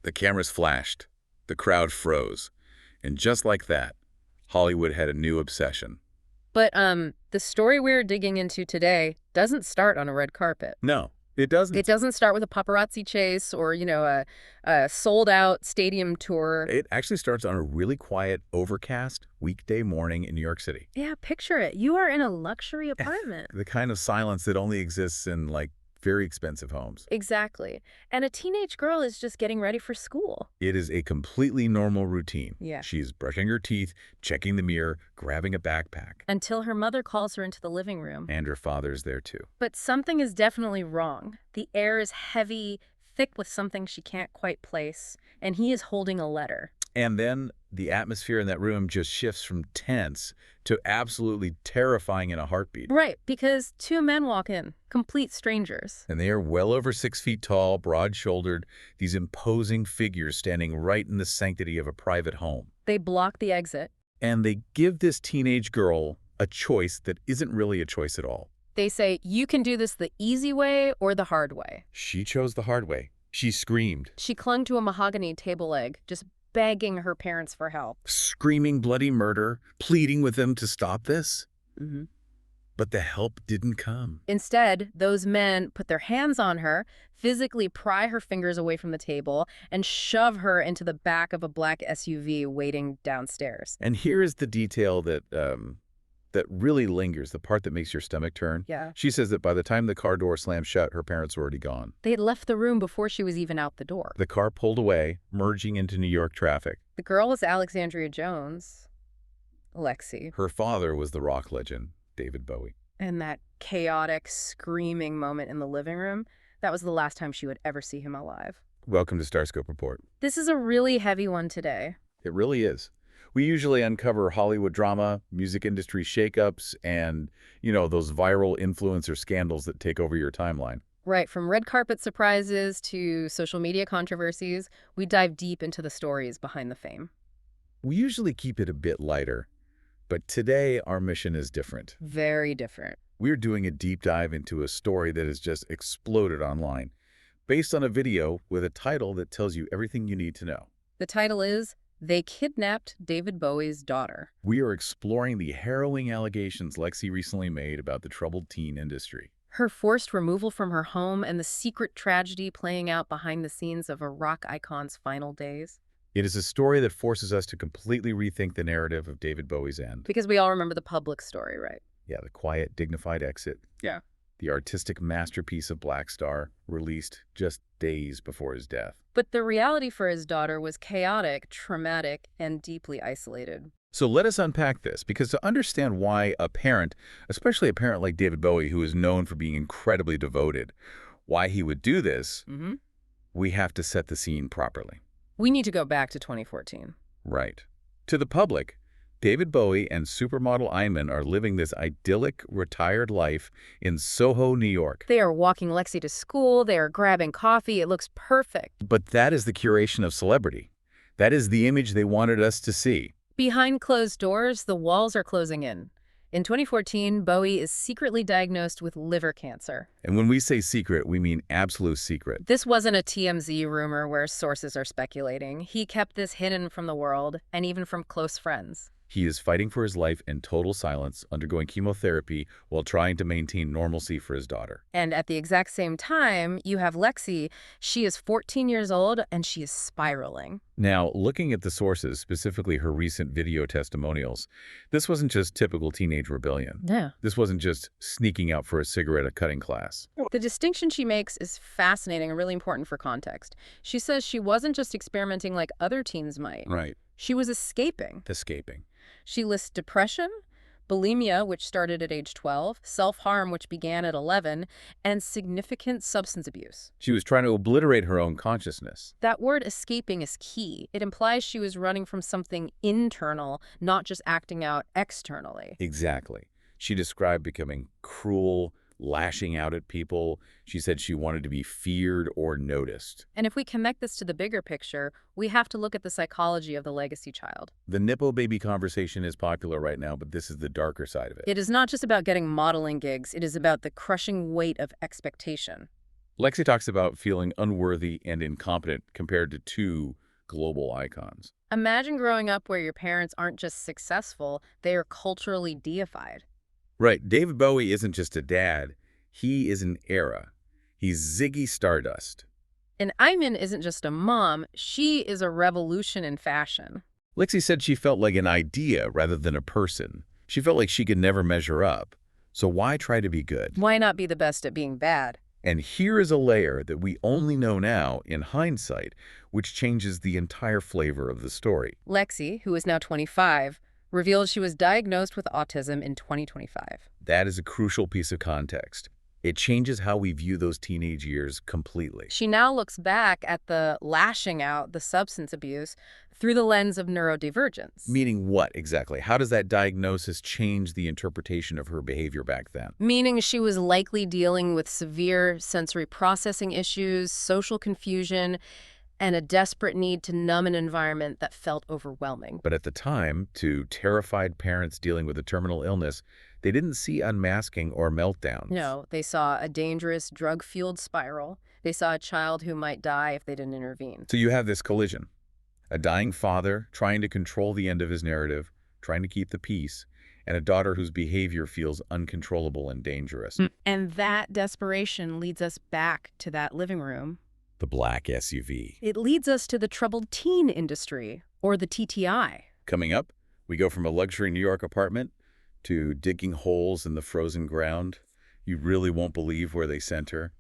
The cameras flashed. The crowd froze. And just like that, Hollywood had a new obsession. But the story we're digging into today doesn't start on a red carpet. No, it It doesn't. doesn't start with a paparazzi chase or, a sold-out stadium tour. It actually starts on a really quiet, overcast weekday morning in New York City. Yeah, picture it. You are in a luxury apartment. The kind of silence that only exists in, very expensive homes. Exactly. And a teenage girl is just getting ready for school. It is a completely normal routine. Yeah. She's brushing her teeth, checking the mirror, grabbing a backpack. Until her mother calls her into the living room. And her father's there too. But something is definitely wrong. The air is heavy, thick with something she can't quite place, and he is holding a letter. And then the atmosphere in that room just shifts from tense to absolutely terrifying in a heartbeat. Right, because two men walk in, complete strangers. And they are well over 6 feet tall, broad-shouldered, these imposing figures standing right in the sanctity of a private home. They block the exit. And they give this teenage girl a choice that isn't really a choice at all. They say, you can do this the easy way or the hard way. She chose the hard way. She screamed. She clung to a mahogany table leg, just begging her parents for help. Screaming bloody murder, pleading with them to stop this. Mm-hmm. But the help didn't come. Instead, those men put their hands on her, physically pry her fingers away from the table, and shove her into the back of a black SUV waiting downstairs. And here is the detail that really lingers, the part that makes your stomach turn. Yeah. She says that by the time the car door slammed shut, her parents were already gone. They had left the room before she was even out the door. The car pulled away, merging into New York traffic. The girl was Alexandria Jones, Lexi. Her father was the rock legend, David Bowie. And that chaotic, screaming moment in the living room, that was the last time she would ever see him alive. Welcome to StarScope Report. This is a really heavy one today. It really is. We usually uncover Hollywood drama, music industry shakeups, and, those viral influencer scandals that take over your timeline. Right, from red carpet surprises to social media controversies, we dive deep into the stories behind the fame. We usually keep it a bit lighter, but today our mission is different. Very different. We're doing a deep dive into a story that has just exploded online, based on a video with a title that tells you everything you need to know. The title is They Kidnapped David Bowie's Daughter. We are exploring the harrowing allegations Lexi recently made about the troubled teen industry. Her forced removal from her home and the secret tragedy playing out behind the scenes of a rock icon's final days. It is a story that forces us to completely rethink the narrative of David Bowie's end. Because we all remember the public story, right? Yeah, the quiet, dignified exit. Yeah. The artistic masterpiece of Black Star, released just days before his death. But the reality for his daughter was chaotic, traumatic, and deeply isolated. So let us unpack this, because to understand why a parent, especially a parent like David Bowie, who is known for being incredibly devoted, why he would do this, we have to set the scene properly. We need to go back to 2014. Right. To the public, David Bowie and supermodel Iman are living this idyllic, retired life in Soho, New York. They are walking Lexi to school, they are grabbing coffee, it looks perfect. But that is the curation of celebrity. That is the image they wanted us to see. Behind closed doors, the walls are closing in. In 2014, Bowie is secretly diagnosed with liver cancer. And when we say secret, we mean absolute secret. This wasn't a TMZ rumor where sources are speculating. He kept this hidden from the world and even from close friends. He is fighting for his life in total silence, undergoing chemotherapy while trying to maintain normalcy for his daughter. And at the exact same time, you have Lexi. She is 14 years old and she is spiraling. Now, looking at the sources, specifically her recent video testimonials, this wasn't just typical teenage rebellion. Yeah. This wasn't just sneaking out for a cigarette at cutting class. The distinction she makes is fascinating and really important for context. She says she wasn't just experimenting like other teens might. Right. She was escaping. Escaping. She lists depression, bulimia, which started at age 12, self-harm, which began at 11, and significant substance abuse. She was trying to obliterate her own consciousness. That word escaping is key. It implies she was running from something internal, not just acting out externally. Exactly. She described becoming cruel, lashing out at people. She said she wanted to be feared or noticed. And if we connect this to the bigger picture, we have to look at the psychology of the legacy child. The nipple baby conversation is popular right now, but this is the darker side of it. It is not just about getting modeling gigs. It is about the crushing weight of expectation. Lexi talks about feeling unworthy and incompetent compared to two global icons. Imagine growing up where your parents aren't just successful, they are culturally deified. Right, David Bowie isn't just a dad, he is an era. He's Ziggy Stardust. And Iman isn't just a mom, she is a revolution in fashion. Lexi said she felt like an idea rather than a person. She felt like she could never measure up. So why try to be good? Why not be the best at being bad? And here is a layer that we only know now in hindsight, which changes the entire flavor of the story. Lexi, who is now 25, revealed she was diagnosed with autism in 2025. That is a crucial piece of context. It changes how we view those teenage years completely. She now looks back at the lashing out, the substance abuse, through the lens of neurodivergence. Meaning what exactly? How does that diagnosis change the interpretation of her behavior back then? Meaning she was likely dealing with severe sensory processing issues, social confusion, and a desperate need to numb an environment that felt overwhelming. But at the time, to terrified parents dealing with a terminal illness, they didn't see unmasking or meltdowns. No, they saw a dangerous drug-fueled spiral. They saw a child who might die if they didn't intervene. So you have this collision. A dying father trying to control the end of his narrative, trying to keep the peace, and a daughter whose behavior feels uncontrollable and dangerous. And that desperation leads us back to that living room. The black SUV. It leads us to the troubled teen industry, or the TTI. Coming up, we go from a luxury New York apartment to digging holes in the frozen ground. You really won't believe where they sent her.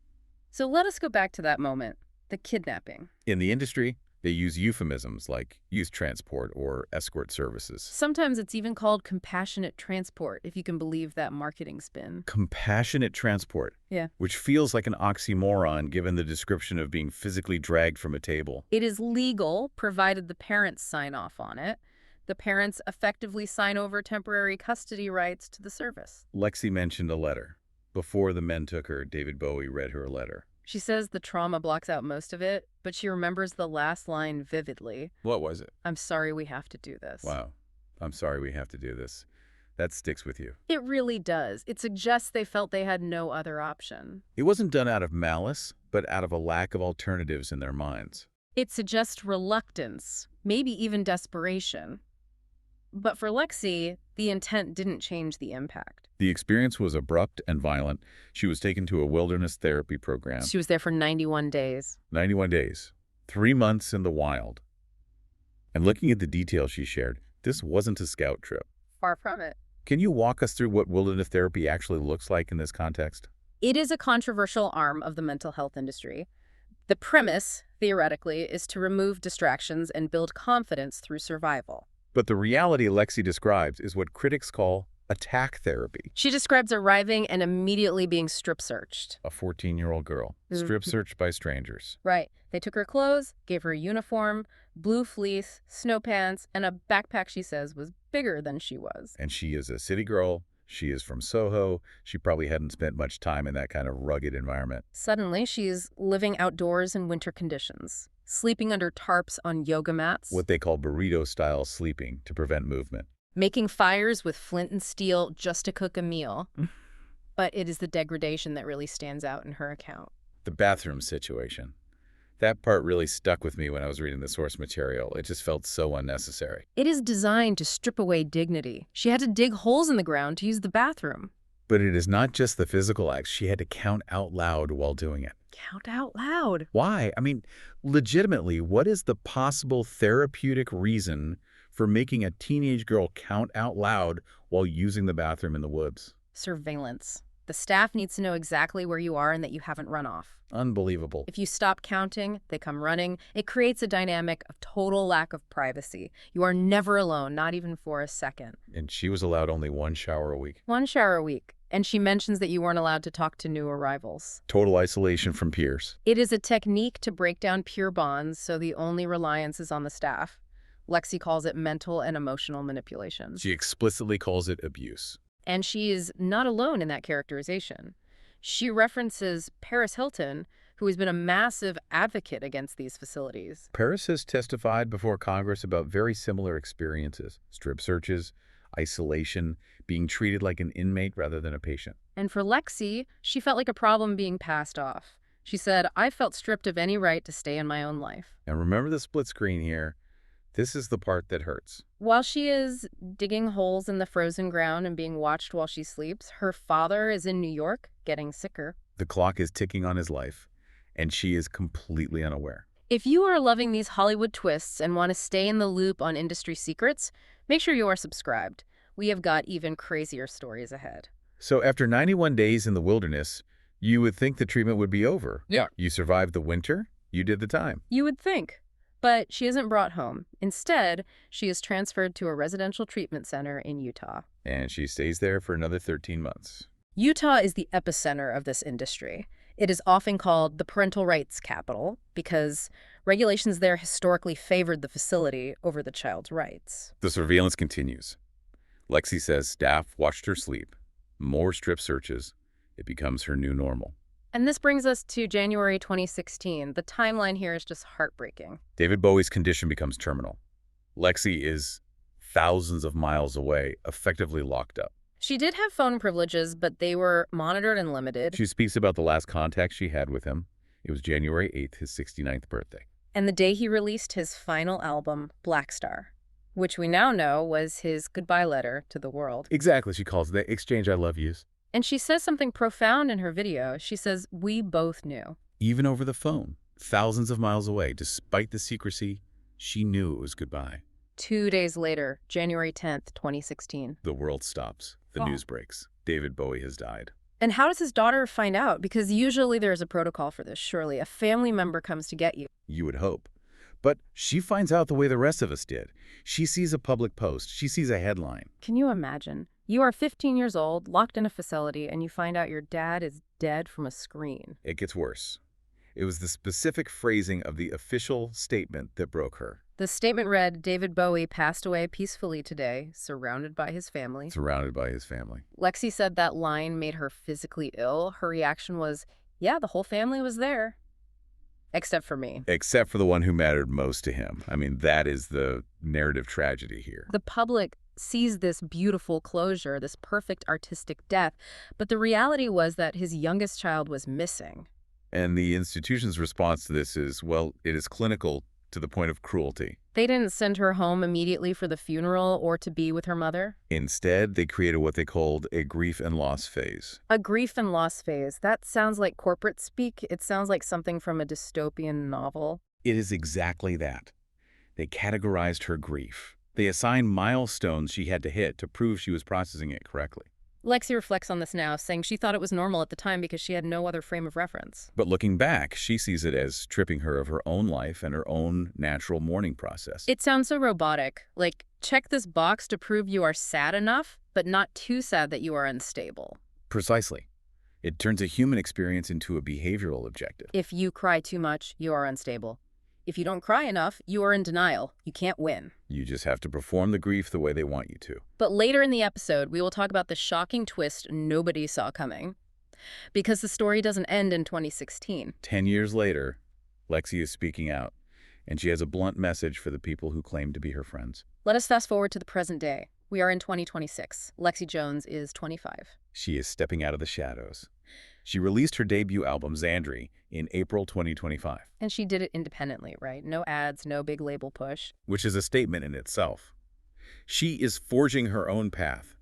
So let us go back to that moment, the kidnapping. In the industry, they use euphemisms like youth transport or escort services. Sometimes it's even called compassionate transport, if you can believe that marketing spin. Compassionate transport. Yeah. Which feels like an oxymoron given the description of being physically dragged from a table. It is legal, provided the parents sign off on it. The parents effectively sign over temporary custody rights to the service. Lexi mentioned a letter. Before the men took her, David Bowie read her a letter. She says the trauma blocks out most of it, but she remembers the last line vividly. What was it? I'm sorry we have to do this. Wow. I'm sorry we have to do this. That sticks with you. It really does. It suggests they felt they had no other option. It wasn't done out of malice, but out of a lack of alternatives in their minds. It suggests reluctance, maybe even desperation. But for Lexi, the intent didn't change the impact. The experience was abrupt and violent. She was taken to a wilderness therapy program. She was there for 91 days. 91 days. 3 months in the wild. And looking at the details she shared, this wasn't a scout trip. Far from it. Can you walk us through what wilderness therapy actually looks like in this context? It is a controversial arm of the mental health industry. The premise, theoretically, is to remove distractions and build confidence through survival. But the reality Lexi describes is what critics call attack therapy. She describes arriving and immediately being strip-searched. A 14-year-old girl, strip-searched by strangers. Right. They took her clothes, gave her a uniform, blue fleece, snow pants, and a backpack she says was bigger than she was. And she is a city girl. She is from Soho. She probably hadn't spent much time in that kind of rugged environment. Suddenly, she's living outdoors in winter conditions, sleeping under tarps on yoga mats. What they call burrito-style sleeping to prevent movement. Making fires with flint and steel just to cook a meal. But it is the degradation that really stands out in her account. The bathroom situation. That part really stuck with me when I was reading the source material. It just felt so unnecessary. It is designed to strip away dignity. She had to dig holes in the ground to use the bathroom. But it is not just the physical acts. She had to count out loud while doing it. Count out loud. Why? I mean, legitimately, what is the possible therapeutic reason for making a teenage girl count out loud while using the bathroom in the woods? Surveillance. The staff needs to know exactly where you are and that you haven't run off. Unbelievable. If you stop counting, they come running. It creates a dynamic of total lack of privacy. You are never alone, not even for a second. And she was allowed only 1 shower a week. 1 shower a week. And she mentions that you weren't allowed to talk to new arrivals. Total isolation from peers. It is a technique to break down peer bonds, so the only reliance is on the staff. Lexi calls it mental and emotional manipulation. She explicitly calls it abuse. And she is not alone in that characterization. She references Paris Hilton, who has been a massive advocate against these facilities. Paris has testified before Congress about very similar experiences. Strip searches, isolation, being treated like an inmate rather than a patient. And for Lexi, she felt like a problem being passed off. She said, "I felt stripped of any right to stay in my own life." And remember the split screen here. This is the part that hurts. While she is digging holes in the frozen ground and being watched while she sleeps, her father is in New York, getting sicker. The clock is ticking on his life, and she is completely unaware. If you are loving these Hollywood twists and want to stay in the loop on industry secrets, make sure you are subscribed. We have got even crazier stories ahead. So after 91 days in the wilderness, you would think the treatment would be over. Yeah. You survived the winter, you did the time. You would think. But she isn't brought home. Instead, she is transferred to a residential treatment center in Utah. And she stays there for another 13 months. Utah is the epicenter of this industry. It is often called the parental rights capital because regulations there historically favored the facility over the child's rights. The surveillance continues. Lexi says staff watched her sleep. More strip searches. It becomes her new normal. And this brings us to January 2016. The timeline here is just heartbreaking. David Bowie's condition becomes terminal. Lexi is thousands of miles away, effectively locked up. She did have phone privileges, but they were monitored and limited. She speaks about the last contact she had with him. It was January 8th, his 69th birthday. And the day he released his final album, Black Star, which we now know was his goodbye letter to the world. Exactly, she calls it the exchange I love yous. And she says something profound in her video. She says, "We both knew." Even over the phone, thousands of miles away, despite the secrecy, she knew it was goodbye. 2 days later, January 10th, 2016. The world stops. The news breaks. David Bowie has died. And how does his daughter find out? Because usually there's a protocol for this, surely. A family member comes to get you. You would hope. But she finds out the way the rest of us did. She sees a public post. She sees a headline. Can you imagine? You are 15 years old, locked in a facility, and you find out your dad is dead from a screen. It gets worse. It was the specific phrasing of the official statement that broke her. The statement read, "David Bowie passed away peacefully today, surrounded by his family." Surrounded by his family. Lexi said that line made her physically ill. Her reaction was, yeah, the whole family was there. Except for me. Except for the one who mattered most to him. I mean, that is the narrative tragedy here. The public sees this beautiful closure, this perfect artistic death, but the reality was that his youngest child was missing. And the institution's response to this is, well, it is clinical to the point of cruelty. They didn't send her home immediately for the funeral or to be with her mother. Instead, they created what they called a grief and loss phase. A grief and loss phase. That sounds like corporate speak. It sounds like something from a dystopian novel. It is exactly that. They categorized her grief. They assigned milestones she had to hit to prove she was processing it correctly. Lexi reflects on this now, saying she thought it was normal at the time because she had no other frame of reference. But looking back, she sees it as stripping her of her own life and her own natural mourning process. It sounds so robotic. Like, check this box to prove you are sad enough, but not too sad that you are unstable. Precisely. It turns a human experience into a behavioral objective. If you cry too much, you are unstable. If you don't cry enough, you are in denial. You can't win. You just have to perform the grief the way they want you to. But later in the episode, we will talk about the shocking twist nobody saw coming. Because the story doesn't end in 2016. 10 years later, Lexi is speaking out, and she has a blunt message for the people who claim to be her friends. Let us fast forward to the present day. We are in 2026. Lexi Jones is 25. She is stepping out of the shadows. She released her debut album, Xandri, in April 2025. And she did it independently, right? No ads, no big label push. Which is a statement in itself. She is forging her own path,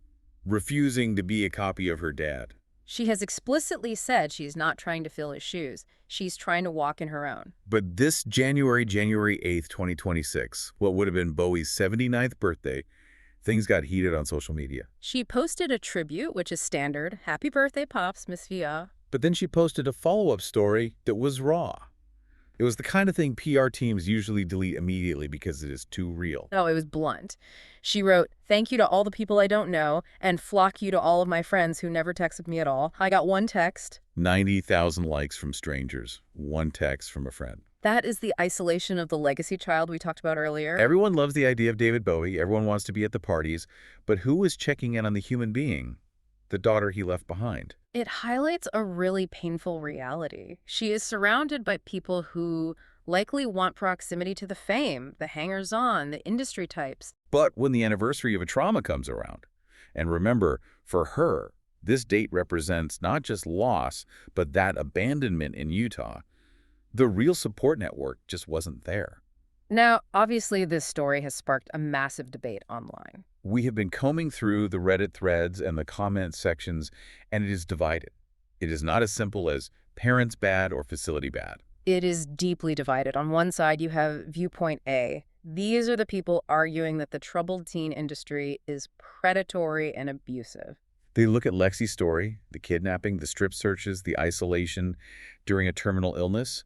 refusing to be a copy of her dad. She has explicitly said she's not trying to fill his shoes. She's trying to walk in her own. But this January 8th, 2026, what would have been Bowie's 79th birthday, things got heated on social media. She posted a tribute, which is standard. Happy birthday, Pops, Miss Via. But then she posted a follow-up story that was raw. It was the kind of thing PR teams usually delete immediately because it is too real. No, it was blunt. She wrote, "Thank you to all the people I don't know, and flock you to all of my friends who never texted me at all. I got one text." 90,000 likes from strangers, one text from a friend. That is the isolation of the legacy child we talked about earlier. Everyone loves the idea of David Bowie. Everyone wants to be at the parties. But who is checking in on the human being? The daughter he left behind. It highlights a really painful reality. She is surrounded by people who likely want proximity to the fame, the hangers-on, the industry types. But when the anniversary of a trauma comes around, and remember, for her, This date represents not just loss, but that abandonment in Utah. The real support network just wasn't there. Now, obviously, this story has sparked a massive debate online. We have been combing through the Reddit threads and the comment sections, and it is divided. It is not as simple as parents bad or facility bad. It is deeply divided. On one side, you have viewpoint A. These are the people arguing that the troubled teen industry is predatory and abusive. They look at Lexi's story, the kidnapping, the strip searches, the isolation during a terminal illness,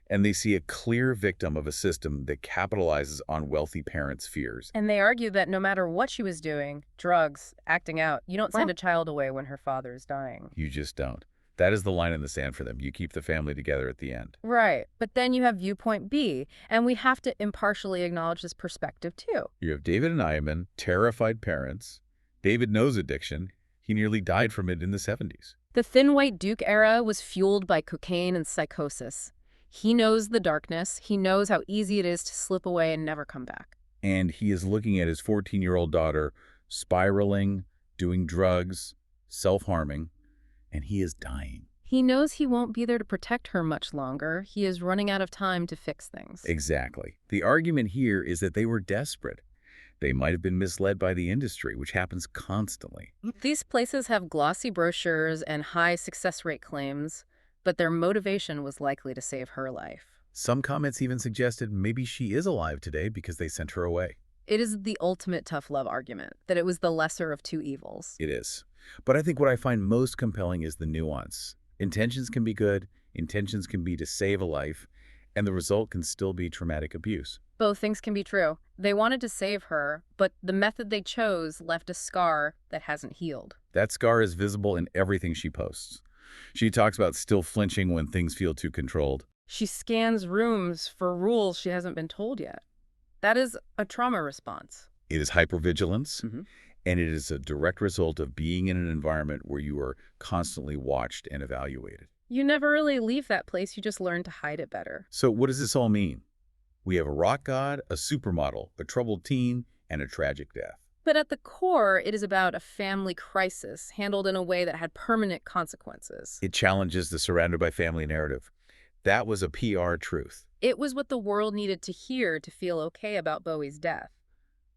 and they see a clear victim of a system that capitalizes on wealthy parents' fears. And they argue that no matter what she was doing, drugs, acting out, you don't send a child away when her father is dying. You just don't. That is the line in the sand for them. You keep the family together at the end. Right. But then you have viewpoint B, and we have to impartially acknowledge this perspective too. You have David and Iman, terrified parents. David knows addiction. He nearly died from it in the 70s. The Thin White Duke era was fueled by cocaine and psychosis. He knows the darkness. He knows how easy it is to slip away and never come back. And he is looking at his 14-year-old daughter spiraling, doing drugs, self-harming, and he is dying. He knows he won't be there to protect her much longer. He is running out of time to fix things. Exactly. The argument here is that they were desperate. They might have been misled by the industry, which happens constantly. These places have glossy brochures and high success rate claims, but their motivation was likely to save her life. Some comments even suggested maybe she is alive today because they sent her away. It is the ultimate tough love argument, that it was the lesser of two evils. It is. But I think what I find most compelling is the nuance. Intentions can be good, intentions can be to save a life, and the result can still be traumatic abuse. Both things can be true. They wanted to save her, but the method they chose left a scar that hasn't healed. That scar is visible in everything she posts. She talks about still flinching when things feel too controlled. She scans rooms for rules she hasn't been told yet. That is a trauma response. It is hypervigilance, and it is a direct result of being in an environment where you are constantly watched and evaluated. You never really leave that place, you just learn to hide it better. So what does this all mean? We have a rock god, a supermodel, a troubled teen, and a tragic death. But at the core, it is about a family crisis handled in a way that had permanent consequences. It challenges the surrounded by family narrative. That was a PR truth. It was what the world needed to hear to feel okay about Bowie's death.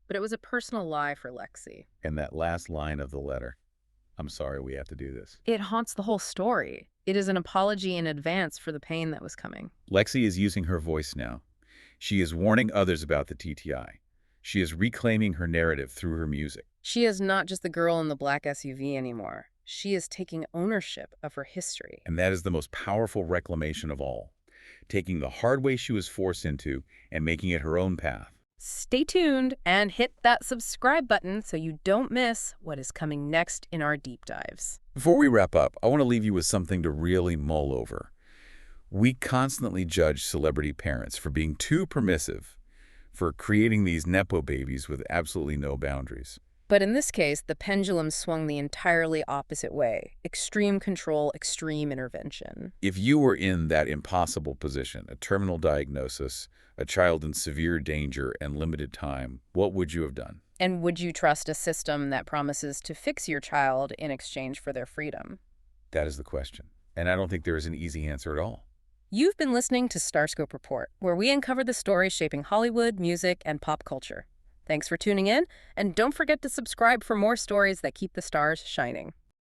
But it was a personal lie for Lexi. And that last line of the letter, I'm sorry we have to do this. It haunts the whole story. It is an apology in advance for the pain that was coming. Lexi is using her voice now. She is warning others about the TTI. She is reclaiming her narrative through her music. She is not just the girl in the black SUV anymore. She is taking ownership of her history. And that is the most powerful reclamation of all. Taking the hard way she was forced into and making it her own path. Stay tuned and hit that subscribe button so you don't miss what is coming next in our deep dives. Before we wrap up, I want to leave you with something to really mull over. We constantly judge celebrity parents for being too permissive, for creating these Nepo babies with absolutely no boundaries. But in this case, the pendulum swung the entirely opposite way. Extreme control, extreme intervention. If you were in that impossible position, a terminal diagnosis, a child in severe danger and limited time, what would you have done? And would you trust a system that promises to fix your child in exchange for their freedom? That is the question. And I don't think there is an easy answer at all. You've been listening to StarScope Report, where we uncover the stories shaping Hollywood, music, and pop culture. Thanks for tuning in, and don't forget to subscribe for more stories that keep the stars shining.